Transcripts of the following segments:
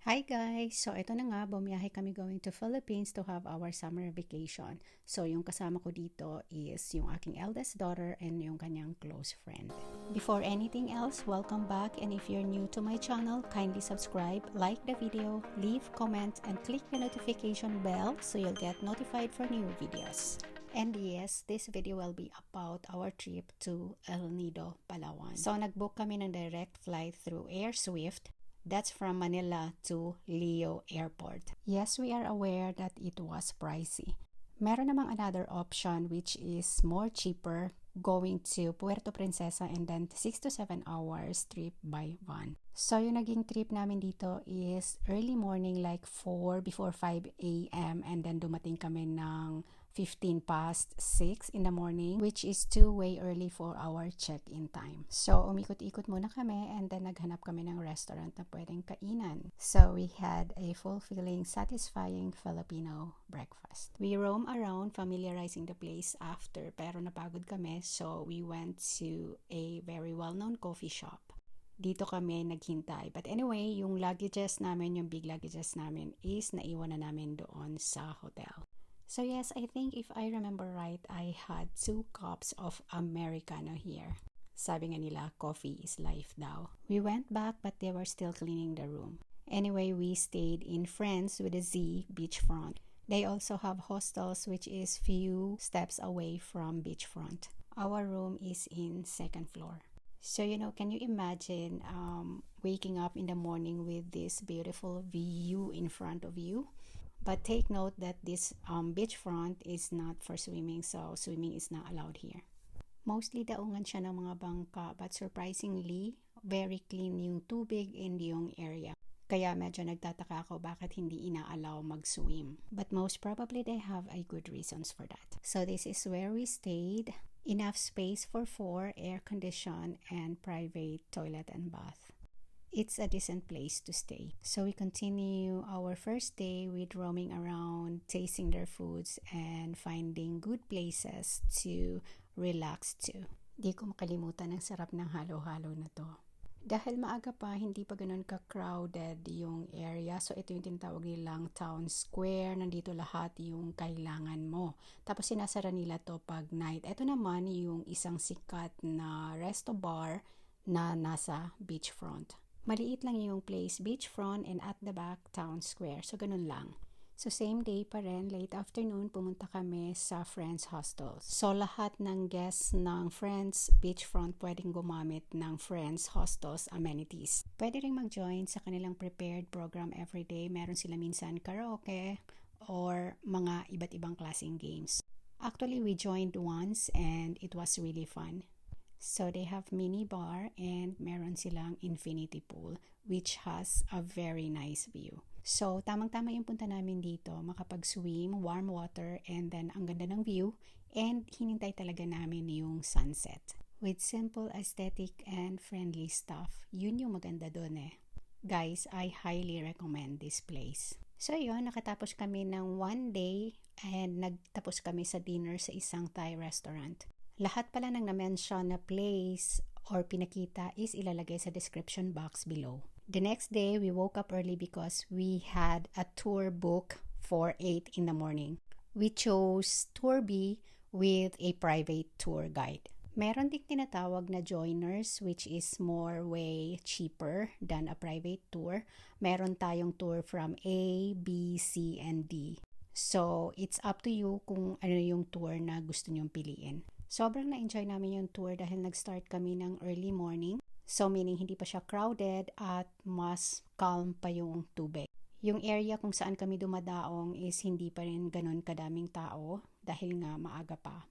Hi guys! So ito na nga, bumiyahe kami going to Philippines to have our summer vacation. So yung kasama ko dito is yung aking eldest daughter and yung kanyang close friend. Before anything else, welcome back, and if you're new to my channel, kindly subscribe, like the video, leave comments, and click the notification bell so you'll get notified for new videos. And yes, this video will be about our trip to El Nido, Palawan. So nag-book kami ng direct flight through Air Swift. That's from Manila to Leo Airport. Yes, we are aware that it was pricey. Meron namang another option which is more cheaper, going to Puerto Princesa and then 6 to 7 hours trip by van. So yung naging trip namin dito is early morning, like 4 before 5 a.m. and then dumating kami ng 15 past 6 in the morning, which is 2 way early for our check-in time. So umikot-ikot muna kami and then naghanap kami ng restaurant na pwedeng kainan. So we had a fulfilling, satisfying Filipino breakfast. We roam around familiarizing the place after, pero napagod kami, so we went to a very well-known coffee shop. Dito kami naghintay. But anyway, yung luggages namin, yung big luggages namin is naiwan na namin doon sa hotel. So yes, I think if I remember right, I had 2 cups of Americano here. Sabi nga nila, coffee is life daw. We went back but they were still cleaning the room. Anyway, we stayed in Friends with a Z beachfront. They also have hostels which is few steps away from beachfront. Our room is in 2nd floor. So can you imagine waking up in the morning with this beautiful view in front of you? But take note that this beachfront is not for swimming, so swimming is not allowed here. Mostly daungan siya ng mga bangka, but surprisingly, very clean yung tubig in yung area. Kaya medyo nagtataka ako bakit hindi ina-allow mag-swim. But most probably they have a good reasons for that. So this is where we stayed. Enough space for 4, air condition, and private toilet and bath. It's a decent place to stay. So we continue our first day with roaming around, tasting their foods, and finding good places to relax to. Di ko makalimutan ang sarap ng halo-halo na to. Dahil maaga pa, hindi pa ganun ka-crowded yung area. So ito yung tinatawag nilang town square. Nandito lahat yung kailangan mo. Tapos sinasara nila to pag night. Ito naman yung isang sikat na resto bar na nasa beachfront. Maliit lang yung place, beachfront, and at the back, town square. So, ganun lang. So, same day pa rin, late afternoon, pumunta kami sa Friends Hostels. So, lahat ng guests ng Friends Beachfront pwedeng gumamit ng Friends Hostels amenities. Pwede rin mag-join sa kanilang prepared program everyday. Meron sila minsan karaoke or mga iba't ibang klaseng games. Actually, we joined once and it was really fun. So they have mini bar and meron silang infinity pool which has a very nice view. So tamang-tama yung punta namin dito, makapag-swim, warm water, and then ang ganda ng view, and hinintay talaga namin yung sunset. With simple aesthetic and friendly stuff, yun yung maganda doon eh. Guys, I highly recommend this place. So yun, nakatapos kami ng 1 day and nagtapos kami sa dinner sa isang Thai restaurant. Lahat pala ng na-mention na place or pinakita is ilalagay sa description box below. The next day, we woke up early because we had a tour book for 8 in the morning. We chose Tour B with a private tour guide. Meron ding tinatawag na joiners which is more way cheaper than a private tour. Meron tayong tour from A, B, C, and D. So, it's up to you kung ano yung tour na gusto nyong piliin. Sobrang na-enjoy namin yung tour dahil nag-start kami ng early morning. So meaning hindi pa siya crowded at mas calm pa yung tubig. Yung area kung saan kami dumadaong is hindi pa rin ganun kadaming tao dahil nga maaga pa.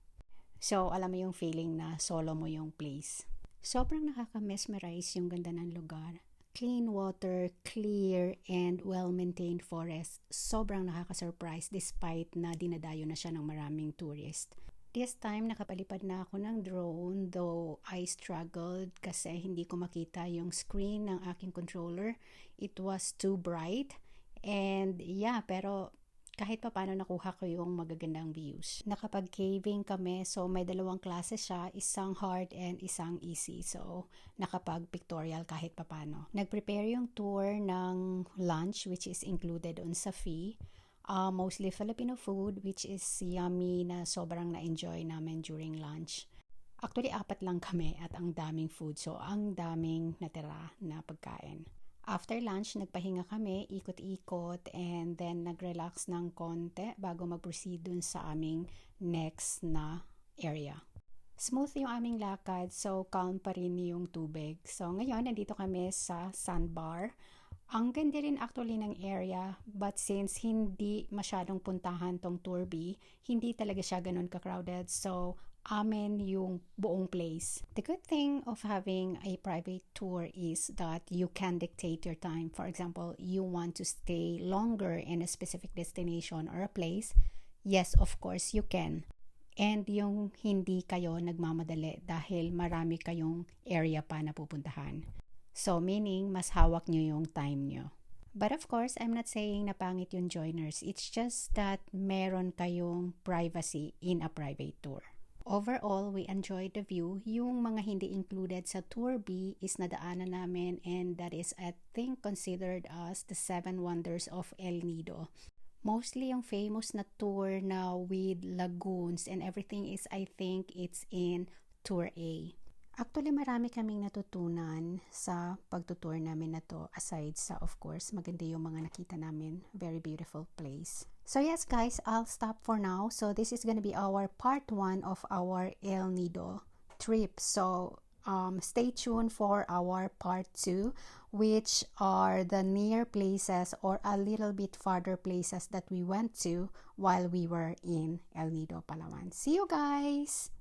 So alam mo yung feeling na solo mo yung place. Sobrang nakaka-mesmerize yung ganda ng lugar. Clean water, clear, and well-maintained forest. Sobrang nakaka-surprise despite na dinadayo na siya ng maraming tourist. This time, nakapalipad na ako ng drone, though I struggled kasi hindi ko makita yung screen ng aking controller. It was too bright. And yeah, pero kahit pa paano nakuha ko yung magagandang views. Nakapag-caving kami, so may dalawang klase siya, isang hard and isang easy. So, nakapag-pictorial kahit pa paano. Nag-prepare yung tour ng lunch which is included on sa fee. Mostly Filipino food which is yummy na sobrang na-enjoy namin during lunch. Actually, 4 lang kami at ang daming food. So, ang daming natira na pagkain. After lunch, nagpahinga kami, ikot-ikot, and then nag-relax ng konti bago mag-proceed dun sa aming next na area. Smooth yung aming lakad, so calm pa rin yung tubig. So, ngayon, nandito kami sa sandbar. Ang ganda rin actually ng area, but since hindi masyadong puntahan tong Tour B, hindi talaga siya ganun ka-crowded. So, amin yung buong place. The good thing of having a private tour is that you can dictate your time. For example, you want to stay longer in a specific destination or a place. Yes, of course, you can. And yung hindi kayo nagmamadali dahil marami kayong area pa na pupuntahan. So, meaning, mas hawak nyo yung time nyo. But of course, I'm not saying na pangit yung joiners. It's just that meron kayong privacy in a private tour. Overall, we enjoyed the view. Yung mga hindi included sa Tour B is nadaanan namin, and that is, I think, considered as the 7 wonders of El Nido. Mostly yung famous na tour na with lagoons and everything is, I think, it's in Tour A. Actually, marami kaming natutunan sa pagtutour namin na to, aside sa, of course, maganda yung mga nakita namin. Very beautiful place. So yes guys, I'll stop for now. So this is gonna be our part 1 of our El Nido trip. So stay tuned for our part 2, which are the near places or a little bit farther places that we went to while we were in El Nido, Palawan. See you guys!